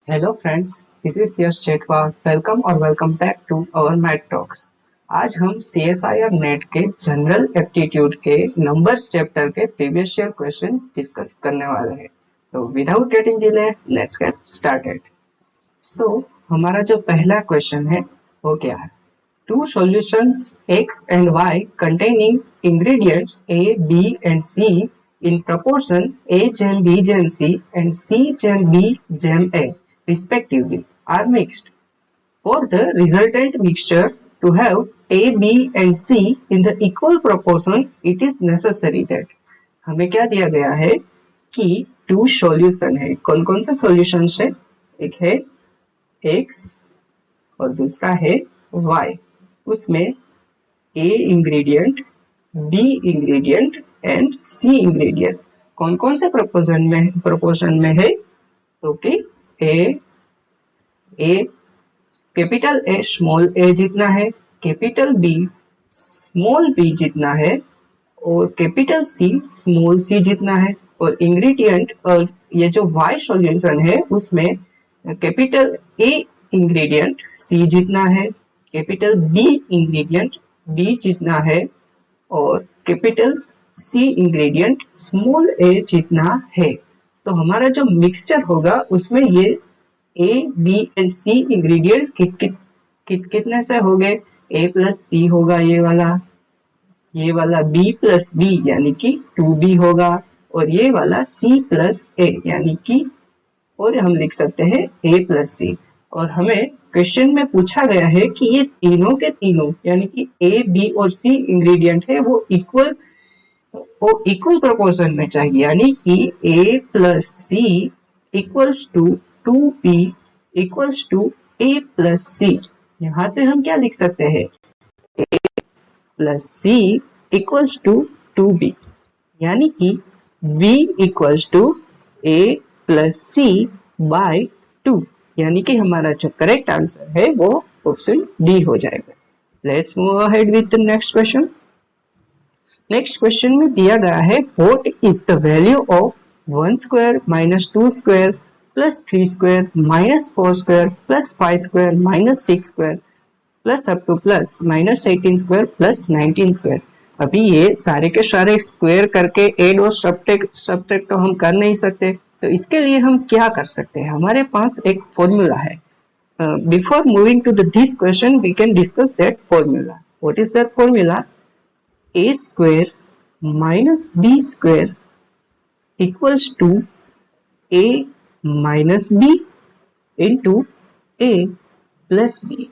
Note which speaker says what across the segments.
Speaker 1: Hello friends, this is Yash Jethwa. Welcome back to our math talks. आज हम CSI और NET के जनरल एप्टीट्यूड के नंबर्स चैप्टर के प्रीवियस ईयर क्वेश्चन डिस्कस करने वाले हैं। तो without getting delay, let's get started. हमारा जो पहला क्वेश्चन है वो क्या है? Two solutions x and y containing ingredients A, B and C in proportion A gem B gem C and C gem B gem A respectively are mixed. For the resultant mixture to have A, B and C in the equal proportion, it is necessary that हमें क्या दिया गया है कि to solution है। कौन कौन से सॉल्यूशन है? एक है x और दूसरा है y। उसमें A ingredient, B ingredient and C ingredient कौन कौन से प्रोपोर्शन में है? तो कि A capital A small a जितना है, कैपिटल B स्मॉल b जितना है और कैपिटल C स्मॉल c जितना है। और इंग्रेडिएंट और ये जो Y सॉल्यूशन है उसमें कैपिटल A इंग्रेडिएंट C जितना है, कैपिटल B इंग्रेडिएंट B जितना है और capital C ingredient small a जितना है। तो हमारा जो मिक्सचर होगा उसमें ये A, B and C ingredient कितने से हो गए? A प्लस C होगा ये वाला B प्लस B यानी कि 2B होगा और ये वाला C प्लस A यानी कि, और हम लिख सकते हैं A प्लस C। और हमें क्वेश्चन में पूछा गया है कि ये तीनों के तीनों यानी कि A, B और C इंग्रेडिएंट है वो इक्वल प्रोपोर्शन में चाहिए, यानी कि A plus C equals to 2B equals to A plus C। यहाँ से हम क्या लिख सकते हैं? A plus C equals to 2B यानी कि B equals to A plus C by 2, यानी कि हमारा जो करेक्ट आंसर है वो ऑप्शन डी हो जाएगा। Let's move ahead with the next question. Next question में दिया गया है what is the value of 1 square minus 2 square plus 3 square minus 4 square plus 5 square minus 6 square plus up two plus minus 18 square plus 19 square. अभी ये सारे के सारे square करके एड और सब्ट्रैक्ट तो हम कर नहीं सकते, तो इसके लिए हम क्या कर सकते हैं? हमारे पास एक फॉर्मूला है। Before moving to this question we can discuss that formula. What is that formula? A square minus B square equals to A minus B into A plus B।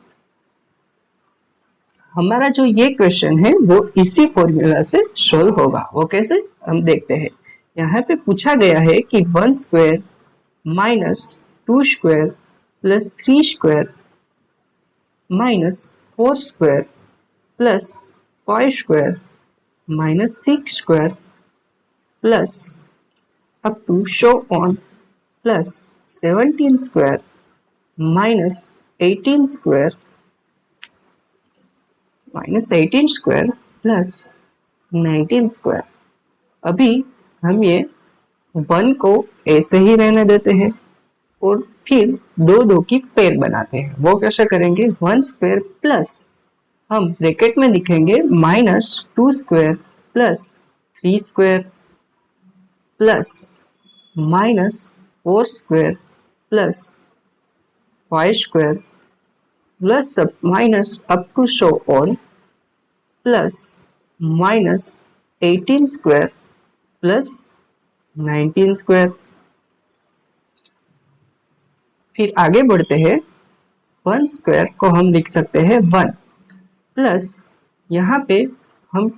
Speaker 1: हमारा जो ये क्वेश्चन है वो इसी फॉर्मूला से solve होगा। वो कैसे, हम देखते हैं। यहाँ पे पूछा गया है कि 1 square minus 2 square plus 3 square minus 4 square plus 5 square minus 6 square plus up to so on plus 17 square minus 18 square plus 19 square. अभी हम ये 1 को ऐसे ही रहने देते हैं और फिर दो की पेयर बनाते हैं। वो कैसे करेंगे? 1 स्क्वायर प्लस हम ब्रैकेट में लिखेंगे minus 2 square plus 3 square plus minus 4 square plus 5 square plus minus up to so on plus minus 18 square plus 19 square. फिर आगे बढ़ते हैं। 1 स्क्वायर को हम लिख सकते हैं 1 प्लस यहाँ पे हम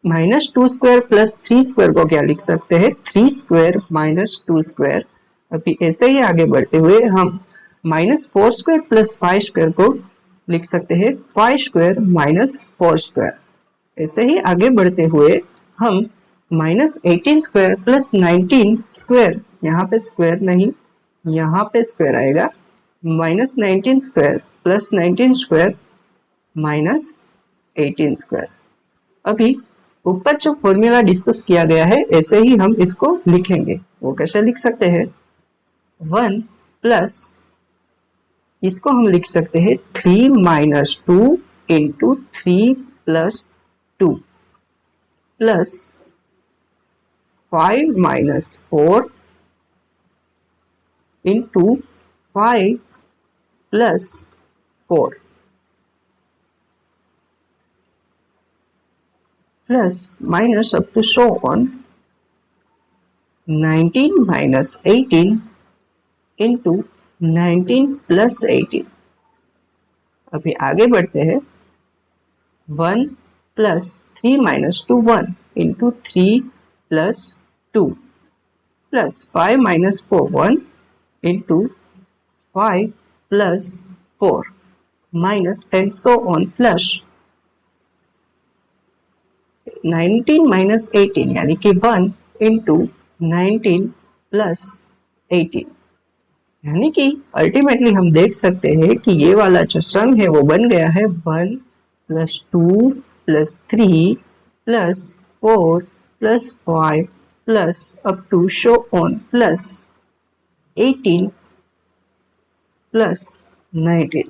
Speaker 1: माइनस 2 स्क्वायर प्लस 3 स्क्वायर को क्या लिख सकते हैं? 3 स्क्वायर माइनस 2 स्क्वायर। अभी ऐसे ही आगे बढ़ते हुए हम माइनस 4 स्क्वायर प्लस 5 स्क्वायर को लिख सकते हैं 5 स्क्वायर माइनस 4 स्क्वायर। ऐसे ही आगे बढ़ते हुए हम माइनस 18 स्क्वायर प्लस 19 स्क्वायर, यहाँ पे स्क्वायर नहीं, यहाँ पे स्क्वायर आएगा, minus 19 square plus 19 square minus 18 square. अभी ऊपर जो फॉर्मूला डिस्कस किया गया है ऐसे ही हम इसको लिखेंगे। वो कैसे लिख सकते हैं? 1 प्लस इसको हम लिख सकते हैं 3 minus 2 into 3 plus 2 plus 5 minus 4 into 5 plus 4 plus minus up to so on 19 minus 18 into 19 plus 18। अभी आगे बढ़ते हैं 1 plus 3 minus 2 1 into 3 plus 2 plus 5 minus 4 1 into 5 plus 4 minus and so on plus 19 minus 18 यानी कि 1 इंटू 19 प्लस 18 यानी कि ultimately हम देख सकते हैं कि ये वाला जो सम है वो बन गया है 1 plus 2 plus 3 plus 4 plus 5 plus up to so on plus 18 plus 19।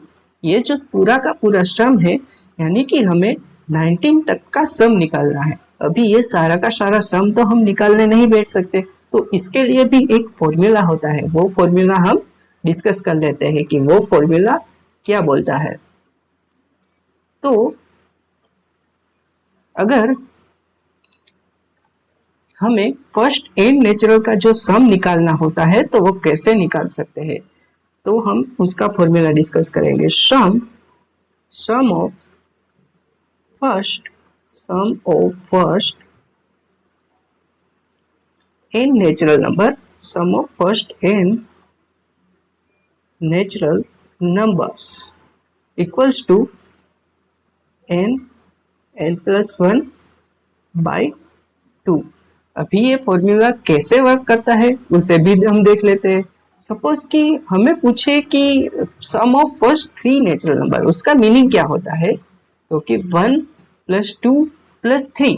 Speaker 1: ये जो पूरा का पूरा सम है यानी कि हमें 19 तक का सम निकालना है। अभी ये सारा का सारा सम तो हम निकालने नहीं बैठ सकते, तो इसके लिए भी एक फॉर्मूला होता है। वो फॉर्मूला हम डिस्कस कर लेते हैं कि वो फॉर्मूला क्या बोलता है। तो अगर हमें फर्स्ट एन नेचुरल का जो सम निकालना होता है तो वो कैसे निकाल सकते हैं, तो हम उसका फॉर्मूला डिस्कस करेंगे। Sum of first n natural number, sum of first n natural numbers equals to n plus 1 by 2। अभी ये फॉर्मूला कैसे वर्क करता है उसे भी हम देख लेते हैं। सपोज कि हमें पूछे कि सम ऑफ फर्स्ट 3 नेचुरल नंबर, उसका मीनिंग क्या होता है, तो कि 1 प्लस 2 प्लस 3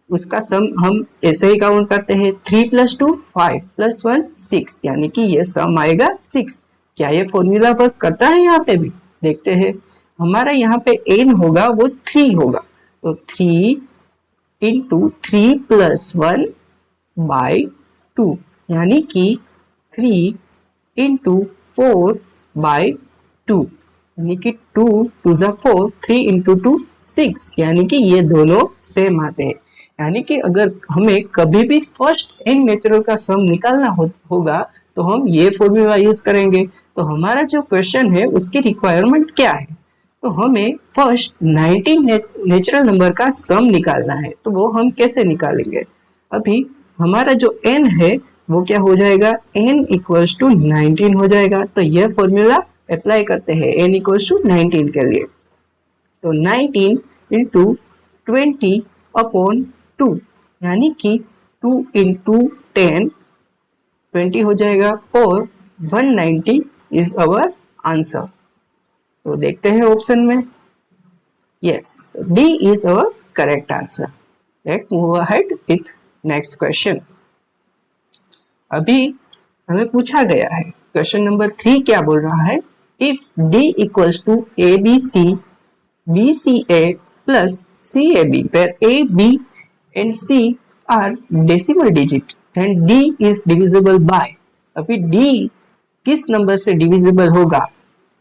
Speaker 1: उसका सम हम ऐसे ही काउंट करते हैं। 3 प्लस 2 5 प्लस 1 6 यानी कि ये सम आएगा 6। क्या ये फॉर्मूला वर्क करता है? यहाँ पे भी देखते हैं। हमारा यहाँ पे n होगा वो 3 होगा, तो 3 इंटू 3 प्लस 1 बाई 2 यानी कि 3 इंटू 4 बाई 2 यानी कि 2 2 जा 4, 3 इंटू 2 6 यानी कि ये दोनों सेम आते हैं। यानी कि अगर हमें कभी भी फर्स्ट एन नेचुरल का सम निकालना होगा तो हम ये फॉर्मूला यूज करेंगे। तो हमारा जो क्वेश्चन है उसकी रिक्वायरमेंट क्या है, तो हमें फर्स्ट 19 नेचुरल नंबर का सम निकालना है। तो वो हम कैसे निकालेंगे? अभी हमारा जो n है वो क्या हो जाएगा, n इक्वल्स टू 19 हो जाएगा। तो ये फॉर्मूला अप्लाई करते हैं n इक्वल्स टू 19 के लिए। तो 19 इंटू 20 अपॉन 2 यानी कि 2 इंटू 10 20 हो जाएगा और 190 इज अवर आंसर। तो देखते हैं ऑप्शन में, yes D is our correct answer. Let's move ahead with next question. अभी हमें पूछा गया है क्वेश्चन नंबर 3 क्या बोल रहा है, if D equals to A B C B C A plus C A B where A, B and C are decimal digit then D is divisible by। अभी D किस नंबर से divisible होगा,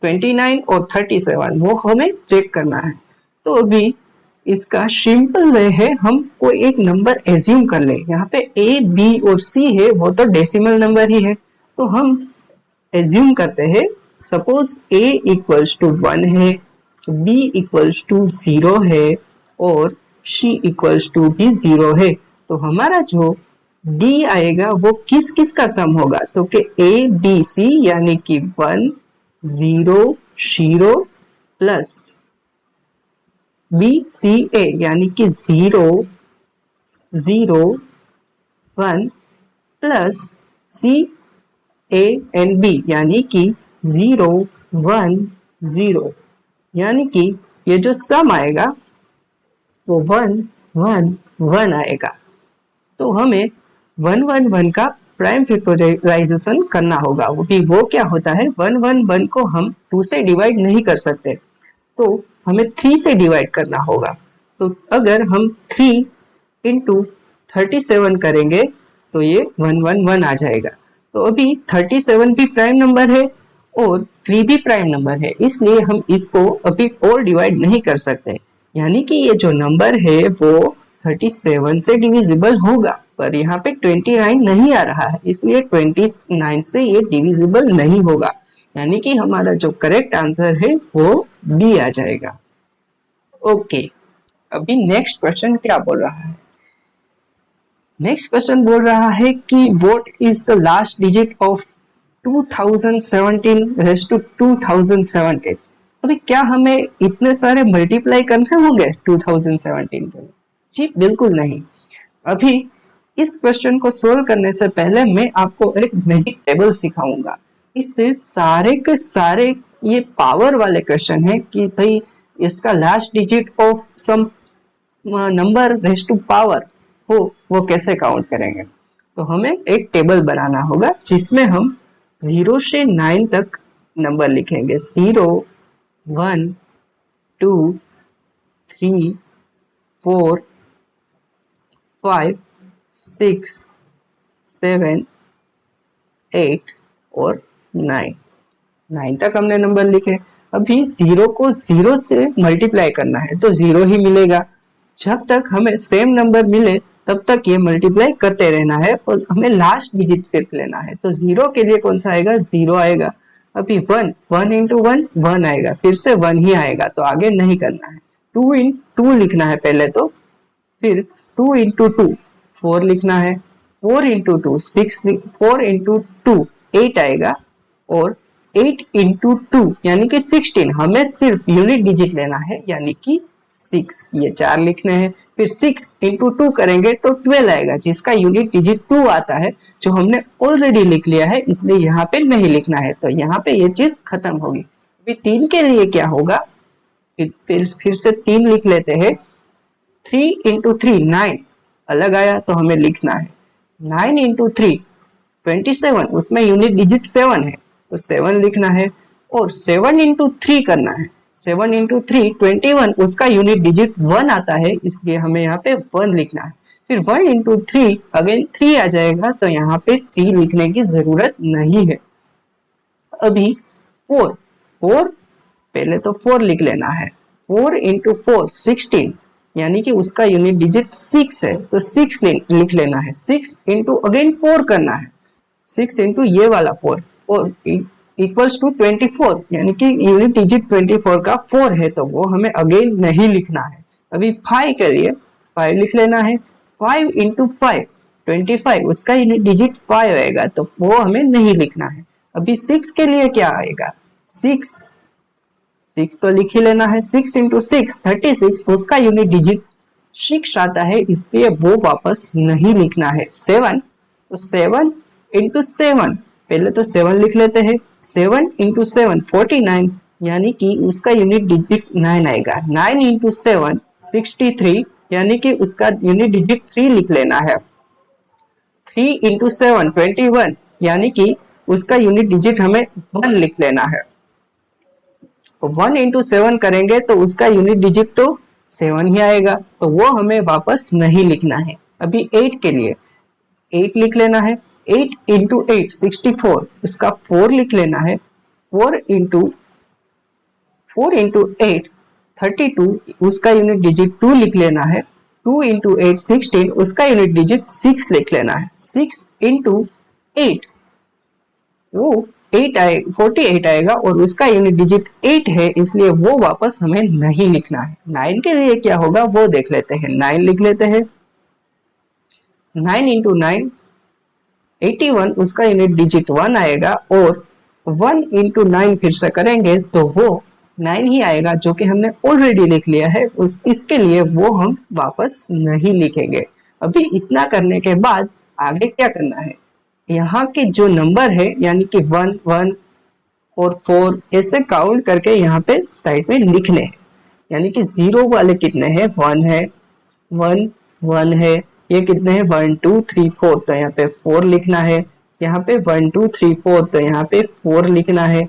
Speaker 1: 29 और 37, वो हमें चेक करना है। तो अभी इसका सिंपल वे है, हम कोई एक नंबर एज्यूम कर ले। यहाँ पे A, B और C है वो तो डेसिमल नंबर ही है, तो हम एज्यूम करते हैं सपोज A इक्वल्स टू 1 है, B इक्वल्स टू 0 है और C इक्वल्स टू भी 0 है। तो हमारा जो D आएगा वो किस किस का सम होगा, तो कि A B C यानी कि 1 0 0 प्लस B C A यानी कि 0 0 1 plus C A and B यानी कि 0 1 0 यानी कि ये जो सम आएगा वो 1 1 1 आएगा। तो हमें 1 1 1 का प्राइम फैक्टराइजेशन करना होगा। वो क्या होता है, 111 को हम 2 से डिवाइड नहीं कर सकते, तो हमें 3 से डिवाइड करना होगा। तो अगर हम 3 इंटू 37 करेंगे तो ये 111 आ जाएगा। तो अभी 37 भी प्राइम नंबर है और 3 भी प्राइम नंबर है, इसलिए हम इसको अभी और डिवाइड नहीं कर सकते, यानी कि ये जो नंबर है वो 37 से डिविजिबल होगा, पर यहाँ पे 29 नहीं आ रहा है, इसलिए 29 से ये डिविजिबल नहीं होगा, यानी कि हमारा जो करेक्ट आंसर है वो बी आ जाएगा। ओके, अभी नेक्स्ट क्वेश्चन क्या बोल रहा है? नेक्स्ट क्वेश्चन बोल रहा है कि what is the last digit of 2017 raise to 2017। अभी क्या हमें इतने सारे मल्टीप्लाई करने होंगे 2017 के लिए? जी बिल्कुल नहीं। अभी इस क्वेश्चन को सोल्व करने से पहले मैं आपको एक मैजिक टेबल सिखाऊंगा। इससे सारे के सारे ये पावर वाले क्वेश्चन है कि भाई इसका last digit of some number raise to power हो वो कैसे काउंट करेंगे। तो हमें एक टेबल बनाना होगा जिसमें हम 0 से 9 तक नंबर लिखेंगे। 0, 1, 2, 3, 4, 5, 6, 7, 8 और 9 तक हमने नंबर लिखे। अभी 0 को 0 से मल्टीप्लाई करना है तो 0 ही मिलेगा। जब तक हमें सेम नंबर मिले तब तक ये मल्टीप्लाई करते रहना है और हमें लास्ट डिजिट सिर्फ लेना है। तो 0 के लिए कौन सा आएगा? 0 आएगा। अभी 1 इंटू 1 आएगा, फिर से 1 ही आएगा, तो आगे नहीं करना है। 2 इंटू 2 लिखना है पहले, तो फिर 2 इंटू 2 4 लिखना है। 4 इंटू 2 6, 4 इंटू 2 8 आएगा, और 8 इंटू 2 यानी कि 16। हमें सिर्फ यूनिट डिजिट लेना है, यानी कि 6, ये 4 लिखने हैं। फिर 6 इंटू 2 करेंगे तो 12 आएगा, जिसका यूनिट डिजिट 2 आता है, जो हमने ऑलरेडी लिख लिया है, इसलिए यहाँ पे नहीं लिखना है। तो यहाँ पे ये चीज खत्म होगी। अभी 3 के लिए क्या होगा? फिर से 3 लिख लेते हैं। 3 इंटू 3 9 अलग आया, तो हमें लिखना है 9 इंटू 3 27, उसमें यूनिट डिजिट 7 है, तो 7 लिखना है। और 7 इंटू 3 करना है। 7 इंटू 3 21, उसका यूनिट डिजिट 1 आता है, इसलिए हमें यहाँ पे 1 लिखना है। फिर 1 इंटू 3 अगेन 3 आ जाएगा, तो यहाँ पे 3 लिखने की जरूरत नहीं है। अभी 4 पहले तो 4 लिख लेना है। 4 इंटू 4 16, यानी कि उसका यूनिट डिजिट 6 है, तो 6 लिख लेना है। 6 इंटू अगेन 4 करना है। 6 इंटू ये वाला 4 इक्वल्स टू 24, यानी कि यूनिट डिजिट 24 का 4 है, तो वो हमें अगेन नहीं लिखना है। अभी 5 के लिए 5 लिख लेना है। 5 इंटू 5 25, उसका यूनिट डिजिट 5 आएगा, तो वो हमें नहीं लिखना है। अभी 6 के लिए क्या आएगा? 6 तो लिख ही लेना है। 6 इंटू 6 36, उसका यूनिट डिजिट 6 आता है, इसलिए वो वापस नहीं लिखना है। 7, तो 7 इंटू 7, पहले तो 7 लिख लेते हैं। 7 इंटू 7 49, यानी कि उसका यूनिट डिजिट 9 आएगा। 9 इंटू 7 63, यानी कि उसका यूनिट डिजिट 3 लिख लेना है। 3 इंटू 7 21, यानी कि उसका यूनिट डिजिट हमें 1 लिख लेना है। 1 इंटू 7 करेंगे तो उसका यूनिट डिजिट तो 7 ही आएगा, तो वो हमें वापस नहीं लिखना है। अभी 8 के लिए 8 लिख लेना है। 8 इंटू 8 64, उसका 4 लिख लेना है। 4 इंटू 8 32, उसका यूनिट डिजिट 2 लिख लेना है। 2 इंटू 8 16, उसका यूनिट डिजिट 6 लिख लेना है। 6 इंटू 8 वो 48 आएगा, और उसका यूनिट डिजिट 8 है, इसलिए वो वापस हमें नहीं लिखना है। 9 के लिए क्या होगा वो देख लेते हैं। 9 लिख लेते हैं। 9 इंटू 9 81, उसका यूनिट डिजिट 1 आएगा, और 1 इंटू 9 फिर से करेंगे तो वो 9 ही आएगा, जो कि हमने ऑलरेडी लिख लिया है। इसके लिए वो हम वापस नहीं लिखेंगे। अभी इतना करने के बाद आगे क्या करना है? यहाँ के जो नंबर है, यानी कि 1 1 और 4 ऐसे काउंट करके यहाँ पे साइड में लिखने हैं। यानी कि 0 वाले कितने हैं? 1 है, 1 1 है, ये कितने हैं 1 2 3 4, तो यहाँ पे 4 लिखना है। यहाँ पे 1 2 3 4, तो यहाँ पे 4 लिखना है।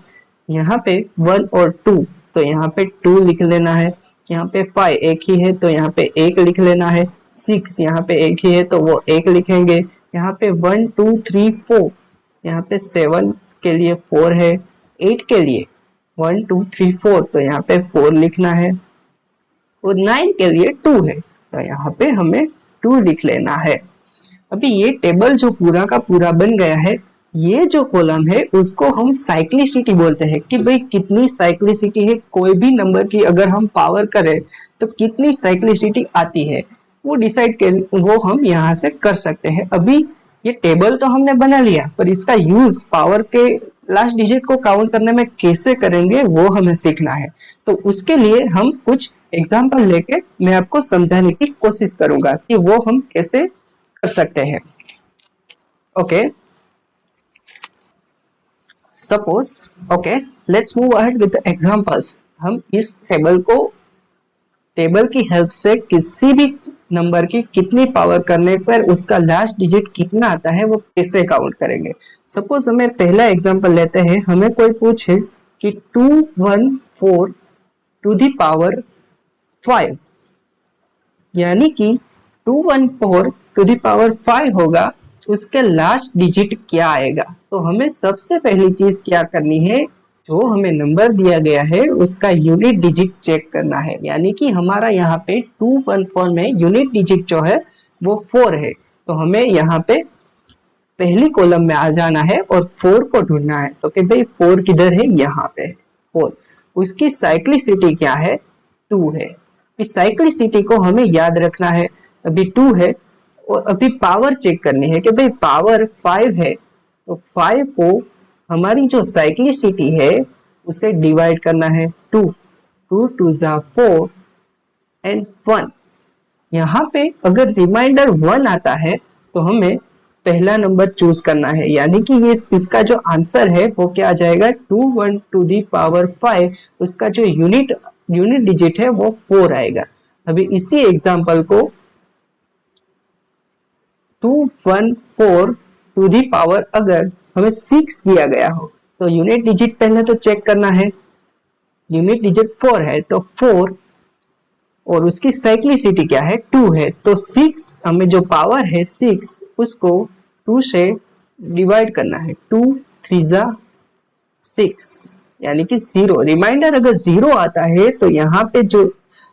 Speaker 1: यहाँ पे 1 और 2, तो यहाँ पे 2 लिख लेना है। यहाँ पे 5 एक ही है तो यहाँ पे 1 लिख लेना है। 6 यहाँ पे एक ही है तो वो 1 लिखेंगे। यहाँ पे 1 2 3 4, यहाँ पे 7 के लिए 4 है, 8 के लिए 1 2 3 4, तो यहाँ पे 4 लिखना है और 9 के लिए 2 है तो यहाँ पे हमें 2 लिख लेना है। अभी ये टेबल जो पूरा का पूरा बन गया है, ये जो कॉलम है उसको हम साइक्लिसिटी बोलते हैं कि भाई कितनी साइक्लिसिटी है, कोई भी नंबर की अगर हम पावर करें तो कितनी साइक्लिसिटी आती है वो डिसाइड कर, वो हम यहाँ से कर सकते हैं। अभी ये टेबल तो हमने बना लिया, पर इसका यूज पावर के लास्ट डिजिट को काउंट करने में कैसे करेंगे वो हमें सीखना है। तो उसके लिए हम कुछ एग्जाम्पल लेके मैं आपको समझाने की कोशिश करूंगा कि वो हम कैसे कर सकते हैं। Okay, suppose okay, let's move ahead with the examples. हम इस टेबल की हेल्प से किसी भी नंबर की कितनी पावर करने पर उसका लास्ट डिजिट कितना आता है वो कैसे काउंट करेंगे। सपोज हमें पहला एग्जांपल लेते हैं। हमें कोई पूछे कि 214 टू द पावर 5, यानी कि 214 टू द पावर 5 होगा, उसके लास्ट डिजिट क्या आएगा। तो हमें सबसे पहली चीज क्या करनी है, जो हमें नंबर दिया गया है उसका यूनिट डिजिट चेक करना है। यानी कि हमारा यहाँ पे 214 में यूनिट डिजिट जो है वो 4 है, तो हमें यहाँ पे पहली कॉलम में आ जाना है और 4 को ढूंढना है। तो कि भाई 4 किधर है, यहाँ पे 4। उसकी साइक्लिसिटी क्या है, 2 है। इस साइक्लिसिटी को हमें याद रखना है। अभी 2 है और अभी पावर चेक करनी है कि भाई पावर 5 है, तो 5 को हमारी जो साइक्लिसिटी है उसे डिवाइड करना है 2 2 2 जा 4 एंड 1। यहाँ पे अगर रिमाइंडर 1 आता है तो हमें पहला नंबर चूज करना है, यानी कि ये इसका जो आंसर है वो क्या आ जाएगा 21 टू दी पावर 5। उसका जो यूनिट डिजिट है वो 4 आएगा। अभी इसी एग्जांपल को 214 टू दी पावर अगर हमें 6 दिया गया हो तो यूनिट डिजिट पहले तो चेक करना है। यूनिट डिजिट 4 है तो 4 और उसकी साइक्लिसिटी क्या है, 2 है, तो 6 हमें जो पावर है 6 उसको 2 से डिवाइड करना है। 2 3 जा 6 यानी कि 0। रिमाइंडर अगर 0 आता है तो यहाँ पे जो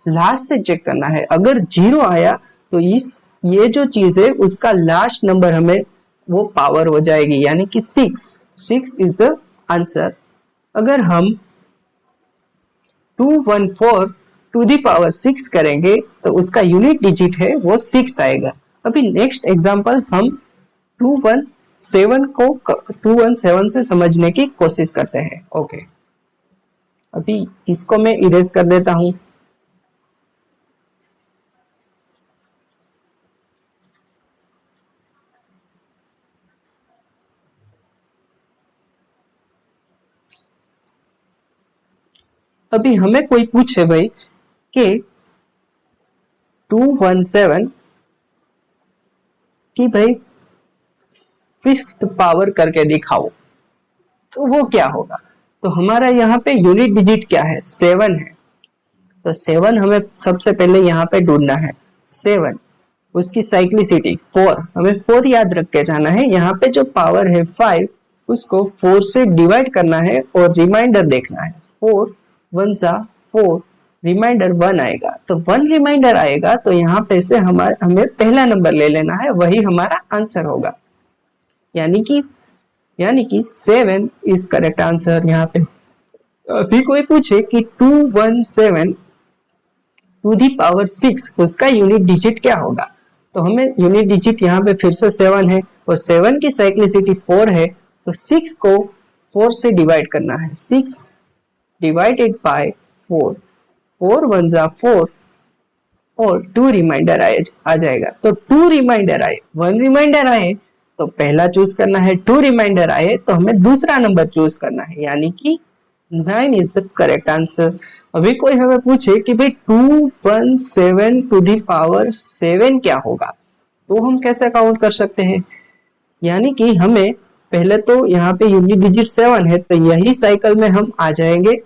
Speaker 1: लास्ट से चेक करना है, अगर 0 आया तो ये जो चीज है उसका लास्ट नंबर हमें वो पावर हो जाएगी, यानी कि 6 इज द आंसर। अगर हम 214 टू दी पावर 6 करेंगे तो उसका यूनिट डिजिट है वो 6 आएगा। अभी नेक्स्ट एग्जांपल हम 217 से समझने की कोशिश करते हैं। ओके, अभी इसको मैं इरेज कर देता हूं। अभी हमें कोई पूछे भाई कि 217 कि भाई 5th पावर करके दिखाओ, तो वो क्या होगा। तो हमारा यहाँ पे यूनिट डिजिट क्या है, 7 है, तो 7 हमें सबसे पहले यहाँ पे ढूंढना है 7। उसकी साइक्लिसिटी 4, हमें 4 याद रख के जाना है। यहाँ पे जो पावर है 5 उसको 4 से डिवाइड करना है और रिमाइंडर देखना है। 4 1 जा 4, रिमाइंडर 1 आएगा, तो 1 रिमाइंडर आएगा तो यहाँ पे से हमें पहला नंबर ले लेना है, वही हमारा आंसर होगा। यानी कि 7 इज करेक्ट आंसर यहाँ पे। अभी कोई पूछे कि 217 टू दी पावर 6 उसका यूनिट डिजिट क्या होगा, तो हमें यूनिट डिजिट यहाँ पे फिर से 7 है और 7 की साइक्लिसिटी 4 है, तो 6 को 4 से डिवाइड करना है। 6 डिवाइडेड बाय 4, 4 1 जा 4 और 2 रिमाइंडर आ जाएगा। तो 2 रिमाइंडर आए, 1 रिमाइंडर आए तो पहला चूज करना है, 2 रिमाइंडर आए तो हमें दूसरा नंबर चूज करना है, यानी कि 9 इज द करेक्ट आंसर। अभी कोई हमें पूछे कि भाई 217 टू दी पावर 7 क्या होगा, तो हम कैसे काउंट कर सकते हैं? यानी कि हमें पहले तो यहाँ पे यूनिट डिजिट 7 है, तो यही साइकिल में हम आ जाएंगे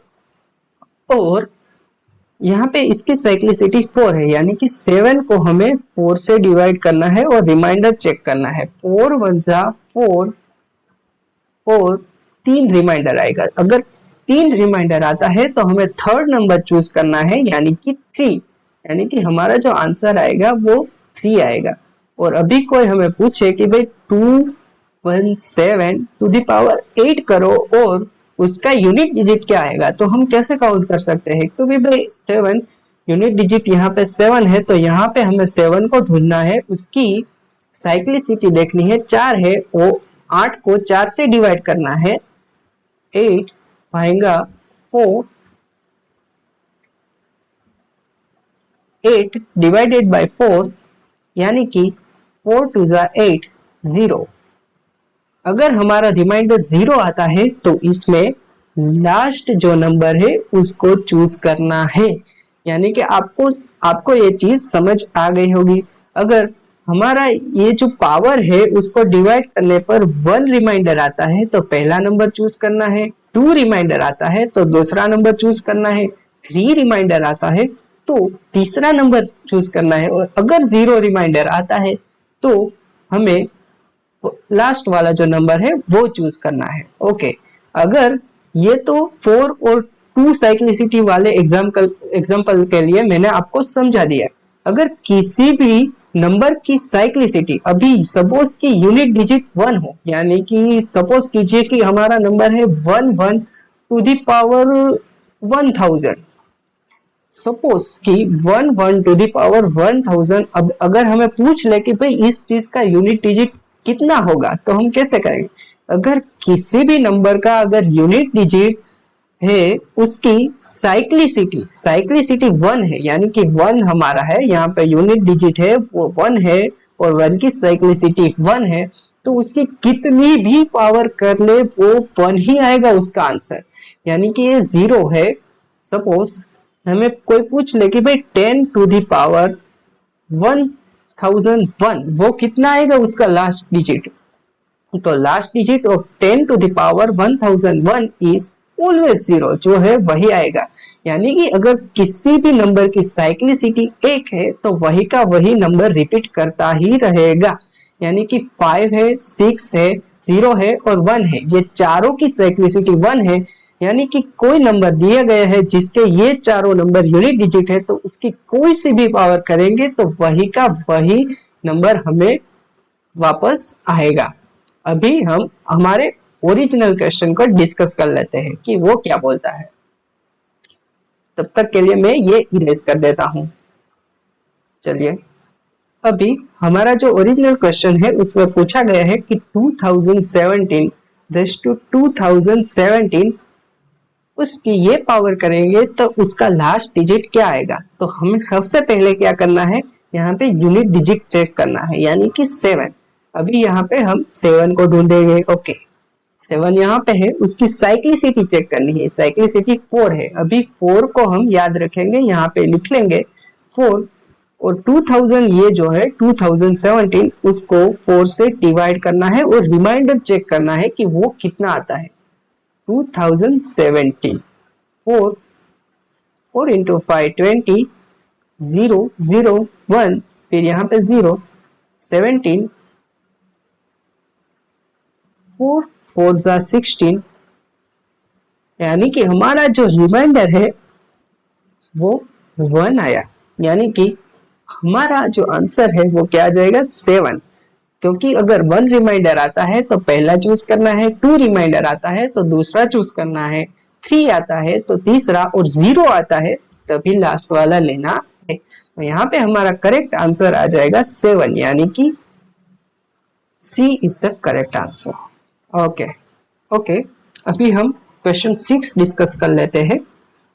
Speaker 1: और यहाँ पे इसकी साइक्लिसिटी 4 है, यानी कि 7 को हमें 4 से डिवाइड करना है और रिमाइंडर चेक करना है। 4 1 जा 4 और 3 रिमाइंडर आएगा। अगर 3 रिमाइंडर आता है तो हमें थर्ड नंबर चूज करना है, यानी कि 3, यानी कि हमारा जो आंसर आएगा वो 3 आएगा। और अभी कोई हमें पूछे कि भाई 217 टू द पावर 8 करो और उसका यूनिट डिजिट क्या आएगा, तो हम कैसे काउंट कर सकते हैं? तो भाई 7 यूनिट डिजिट यहाँ पे 7 है, तो यहाँ पे हमें 7 को ढूंढना है, उसकी साइक्लिसिटी देखनी है, 4 है, वो 8 को 4 से डिवाइड करना है, 8 आएगा 4, 8 डिवाइडेड बाय 4, यानी कि 4 2 जा 8 0। अगर हमारा रिमाइंडर 0 आता है तो इसमें लास्ट जो नंबर है उसको चूज करना है, यानी कि आपको ये चीज समझ आ गई होगी। अगर हमारा ये जो पावर है उसको डिवाइड करने पर 1 रिमाइंडर आता है तो पहला नंबर चूज करना है, 2 रिमाइंडर आता है तो दूसरा नंबर चूज करना है, 3 रिमाइंडर आता है तो तीसरा नंबर चूज करना है, और अगर 0 रिमाइंडर आता है तो हमें लास्ट वाला जो नंबर है वो चूज करना है। ओके, अगर ये तो 4 और 2 साइक्लिसिटी वाले एग्जाम्पल के लिए मैंने आपको समझा दिया। अगर किसी भी नंबर की साइक्लिसिटी, अभी सपोज की यूनिट डिजिट 1 हो, यानी कि सपोज कीजिए कि हमारा नंबर है 11 टू द पावर 1000, सपोज कि 11 टू द पावर 1000। अब अगर हमें पूछ ले कि भाई इस चीज का यूनिट डिजिट कितना होगा, तो हम कैसे करेंगे? अगर किसी भी नंबर का अगर यूनिट डिजिट है, उसकी साइक्लिसिटी 1 है, यानी कि 1 हमारा है, यहाँ पे यूनिट डिजिट है वो 1 है और 1 की साइक्लिसिटी 1 है, तो उसकी कितनी भी पावर कर ले वो 1 ही आएगा उसका आंसर, यानी कि ये 0 है। सपोज हमें कोई पूछ ले कि भाई 10 टू द पावर 1001 वो कितना आएगा उसका लास्ट डिजिट, तो last digit of 10 to the power 1001 is always 0, जो है वही आएगा। यानी कि अगर किसी भी नंबर की साइक्लिसिटी 1 है तो वही का वही नंबर रिपीट करता ही रहेगा, यानी कि 5 है, 6 है, 0 है और 1 है, ये चारों की साइक्लिसिटी 1 है, यानी कि कोई नंबर दिया गया है जिसके ये चारों नंबर यूनिट डिजिट है, तो उसकी कोई सी भी पावर करेंगे तो वही का वही नंबर हमें वापस आएगा। अभी हम हमारे ओरिजिनल क्वेश्चन को डिस्कस कर लेते हैं कि वो क्या बोलता है। तब तक के लिए मैं ये इरेज कर देता हूं। चलिए, अभी हमारा जो ओरिजिनल क्वेश्चन है उसमें पूछा गया है कि 2017 2017 उसकी ये पावर करेंगे तो उसका लास्ट डिजिट क्या आएगा। तो हमें सबसे पहले क्या करना है, यहाँ पे यूनिट डिजिट चेक करना है, यानी कि 7। अभी यहाँ पे हम 7 को ढूंढेंगे। ओके, 7 यहाँ पे है, उसकी साइक्लिसिटी चेक करनी है, साइक्लिसिटी 4 है। अभी 4 को हम याद रखेंगे, यहाँ पे लिख लेंगे 4, और 2000 ये जो है 2017 उसको 4 से डिवाइड करना है और रिमाइंडर चेक करना है कि वो कितना आता है। 2017 4 इंटू 5 20 0 0 1, फिर यहाँ पे 0 17 4 4 जा 16, यानी कि हमारा जो रिमाइंडर है वो 1 आया, यानी कि हमारा जो आंसर है वो क्या आ जाएगा 7। क्योंकि अगर 1 रिमाइंडर आता है तो पहला चूज करना है, 2 रिमाइंडर आता है तो दूसरा चूज करना है, 3 आता है तो तीसरा, और 0 आता है तभी लास्ट वाला लेना है। तो यहाँ पे हमारा करेक्ट आंसर आ जाएगा 7, यानी कि C is the correct answer. Okay, अभी हम क्वेश्चन 6 डिस्कस कर लेते हैं।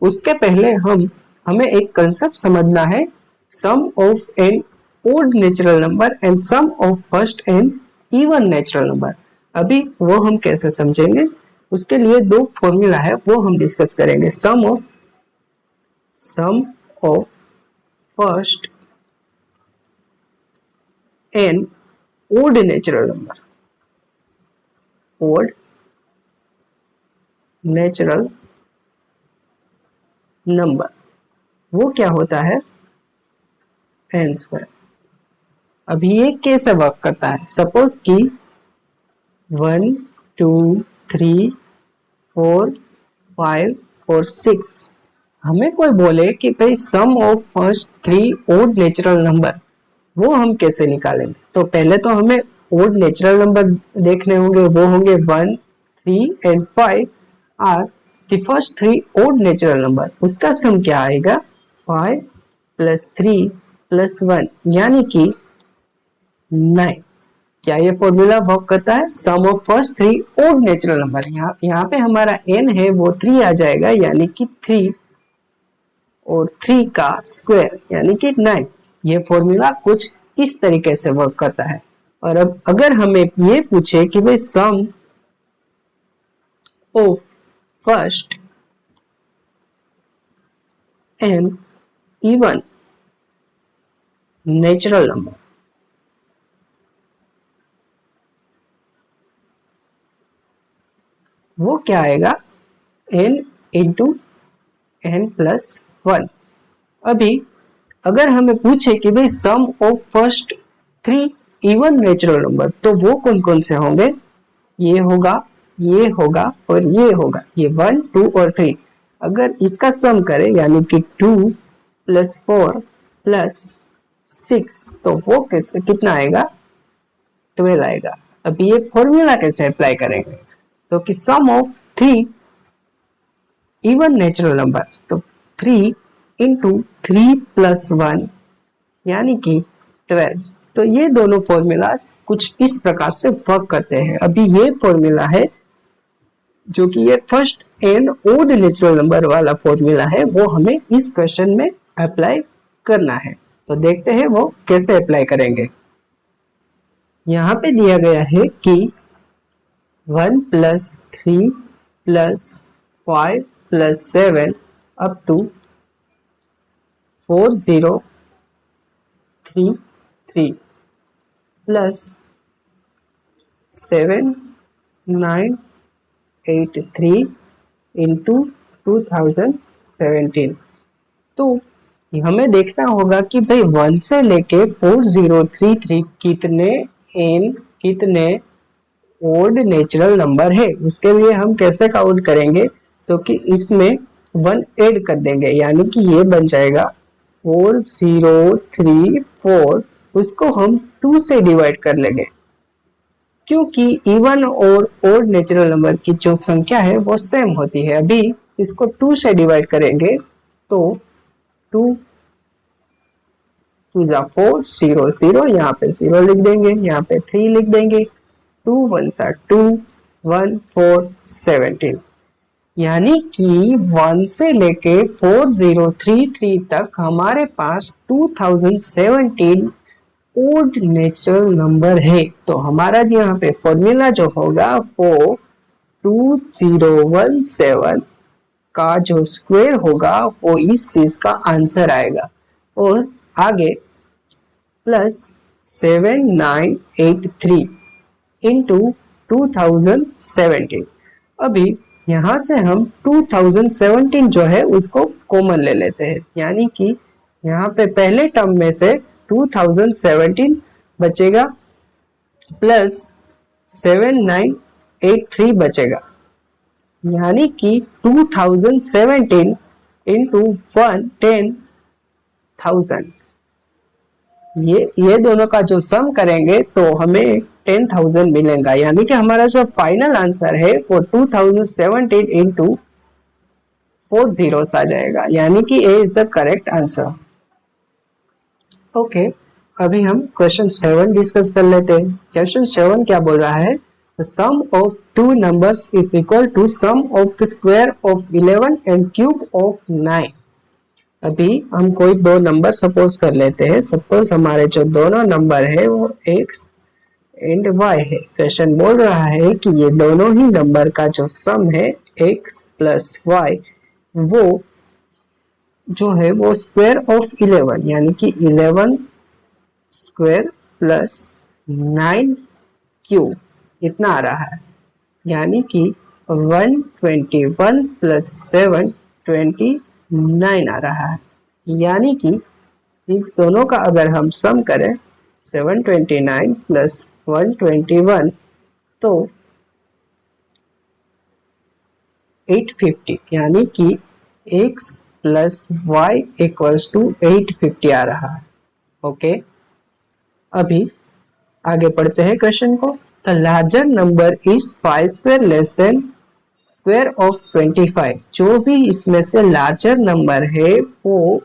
Speaker 1: उसके पहले हमें एक कंसेप्ट समझना है, sum of an odd natural number and sum of first and even natural number. अभी वो हम कैसे समझेंगे, उसके लिए 2 फॉर्मूला है वो हम डिस्कस करेंगे। Sum of first an odd natural number, odd natural number, वो क्या होता है एन स्क्वायर। अभी ये कैसे वर्क करता है, सपोज कि 1 2 3 4 5 और 6 हमें कोई बोले कि भाई sum of first 3 odd natural number, वो हम कैसे निकालेंगे। तो पहले तो हमें ओड नेचुरल नंबर देखने होंगे, वो होंगे 1 3 and 5 are the first 3 odd natural number. उसका सम क्या आएगा 5 प्लस 3 प्लस 1 यानी कि 9। क्या ये फॉर्मूला वर्क करता है, sum of first 3 odd natural number. यहाँ पे हमारा n है वो 3 आ जाएगा यानी कि 3 और 3 का स्क्वायर यानी कि 9। ये फॉर्मूला कुछ इस तरीके से वर्क करता है। और अब अगर हमें ये पूछे कि भाई sum of first n even natural number, वो क्या आएगा n इंटू n प्लस 1। अभी अगर हमें पूछे कि भाई sum of first 3 even natural number, तो वो कौन कौन से होंगे, ये होगा और ये होगा, ये 1 2 और 3। अगर इसका सम करें यानी कि 2 प्लस 4 प्लस 6 तो वो कैसे कितना आएगा 12 आएगा। अभी ये फॉर्मूला कैसे अप्लाई करेंगे, तो कि सम ऑफ 3 इवन नेचुरल नंबर, तो 3 इंटू 3 प्लस 1 यानी कि 12। तो ये दोनों फॉर्मूलास कुछ इस प्रकार से वर्क करते हैं। अभी ये फॉर्मूला है जो कि ये first and odd natural number वाला फॉर्मूला है, वो हमें इस क्वेश्चन में अप्लाई करना है। तो देखते हैं वो कैसे अप्लाई करेंगे। यहाँ पे दिया गया है कि 1 plus 3 plus 5 plus 7 up to 4033 plus 7983 into 2017। तो हमें देखना होगा कि भाई 1 से लेके 4033 कितने ओड नेचुरल नंबर है, उसके लिए हम कैसे काउंट करेंगे, तो कि इसमें 1 ऐड कर देंगे यानी कि ये बन जाएगा 4034, उसको हम 2 से डिवाइड कर लेंगे क्योंकि इवन और ओड नेचुरल नंबर की जो संख्या है वो सेम होती है। अभी इसको 2 से डिवाइड करेंगे तो 2 2 जा 4 0 0, यहाँ पे 0 लिख देंगे, यहाँ पे 3 लिख देंगे, 2 1 जा 2 1 4 17 यानी कि 1 से लेके 4033 तक हमारे पास 2017 ओड नेचुरल नंबर है। तो हमारा जो यहाँ पे फॉर्मूला जो होगा वो 2017 का जो स्क्वायर होगा वो इस चीज का आंसर आएगा। और आगे प्लस 7983 इंटू 2017। अभी यहाँ से हम 2017 जो है उसको कॉमन ले लेते हैं यानी कि यहाँ पे पहले टर्म में से 2017 बचेगा प्लस 7983 बचेगा यानी कि 2017 इंटू 10,000। ये दोनों का जो सम करेंगे तो हमें 10,000 मिलेगा यानी कि हमारा जो फाइनल आंसर है वो 2017 इंटू 4 zeros आ जाएगा यानी कि A is the correct answer. Okay, अभी हम क्वेश्चन 7 डिस्कस कर लेते हैं। क्वेश्चन 7 क्या बोल रहा है, the sum of two numbers is equal to sum of the square of 11 and cube of 9। अभी हम कोई दो नंबर सपोज कर लेते हैं। सपोज हमारे जो दोनों नंबर है वो x एंड y है। क्वेश्चन बोल रहा है कि ये दोनों ही नंबर का जो सम है x प्लस y वो जो है वो स्क्वायर ऑफ 11 यानी कि 11 स्क्वायर प्लस 9Q इतना आ रहा है, यानी कि 121 प्लस 7 29 आ रहा है। यानी कि इस दोनों का अगर हम सम करें 729 प्लस 121 तो 850, यानी कि x plus Y equals to 850 आ रहा है। ओके, अभी आगे पढ़ते हैं क्वेश्चन को। The larger number is 5 square less than square of 25। जो भी इसमें से लार्जर नंबर है वो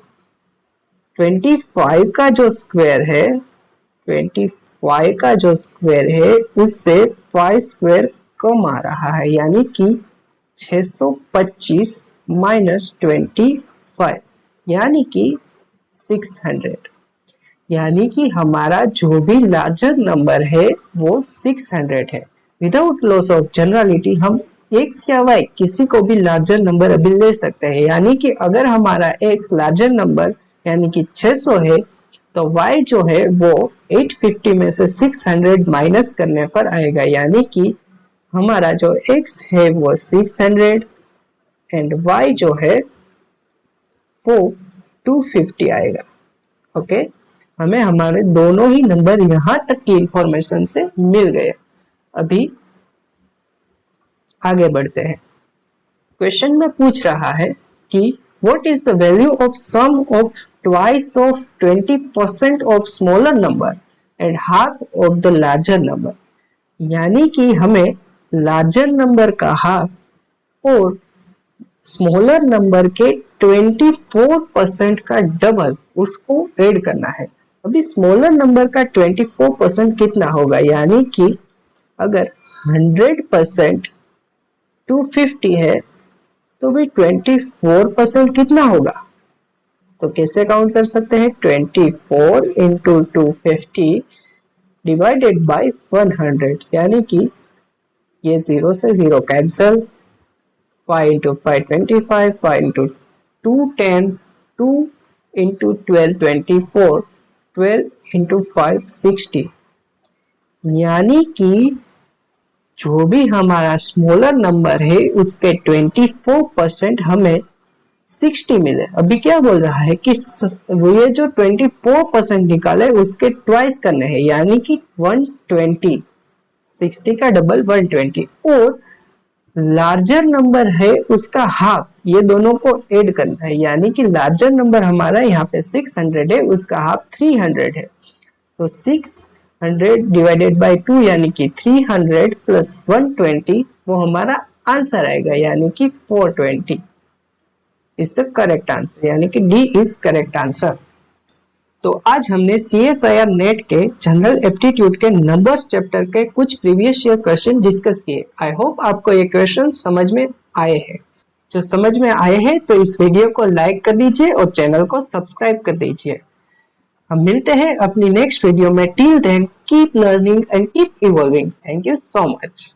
Speaker 1: 25 का जो स्क्वायर है, 25 का जो स्क्वायर है उससे 5 स्क्वायर कम आ रहा है, यानी कि 625 माइनस 25, यानी कि 600। यानी कि हमारा जो भी लार्जर नंबर है वो 600 है। विदाउट लॉस ऑफ जनरलिटी हम x या y किसी को भी लार्जर नंबर अभी ले सकते हैं। यानी कि अगर हमारा x लार्जर नंबर यानी कि 600 है तो y जो है वो 850 में से 600 माइनस करने पर आएगा, यानी कि हमारा जो x है वो 600 एंड y जो है वो 250 आएगा। ओके, हमें हमारे दोनों ही नंबर यहां तक की इंफॉर्मेशन से मिल गए। अभी आगे बढ़ते हैं। क्वेश्चन में पूछ रहा है कि what is the value of sum of twice of 20% of smaller number and half of the larger number. यानी कि हमें लार्जर नंबर का हाफ और स्मॉलर नंबर के 24% का डबल उसको ऐड करना है। अभी स्मॉलर नंबर का 24% कितना होगा, यानी कि अगर 100% 250 है तो भी 24% कितना होगा, तो कैसे काउंट कर सकते हैं, 24 इंटू 250 डिवाइडेड बाय 100, यानी कि ये 0 से 0 cancel, 5 into 5 25, 5 into 2 10, 2 into 12 24, 12 into 5 60, यानी कि जो भी हमारा स्मॉलर नंबर है उसके 24% हमें 60 मिले। अभी क्या बोल रहा है कि ये जो 24% निकाले उसके ट्वाइस करने हैं, यानी कि 120, 60 का डबल 120, और लार्जर नंबर है उसका हाफ, ये दोनों को ऐड करना है। यानी कि लार्जर नंबर हमारा यहाँ पे 600 है, उसका हाफ 300 है, तो 600 डिवाइडेड बाय 2 यानी कि 300 प्लस 120 वो हमारा आंसर आएगा, यानी कि 420 इज द करेक्ट आंसर, यानी कि डी इज करेक्ट आंसर। तो आज हमने CSIR नेट के जनरल एप्टीट्यूड के नंबर्स चैप्टर के कुछ प्रीवियस ईयर क्वेश्चन डिस्कस किए। आई होप आपको ये क्वेश्चन समझ में आए हैं। जो समझ में आए हैं तो इस वीडियो को लाइक कर दीजिए और चैनल को सब्सक्राइब कर दीजिए। हम मिलते हैं अपनी नेक्स्ट वीडियो में। Till then keep learning and keep evolving. Thank you so much.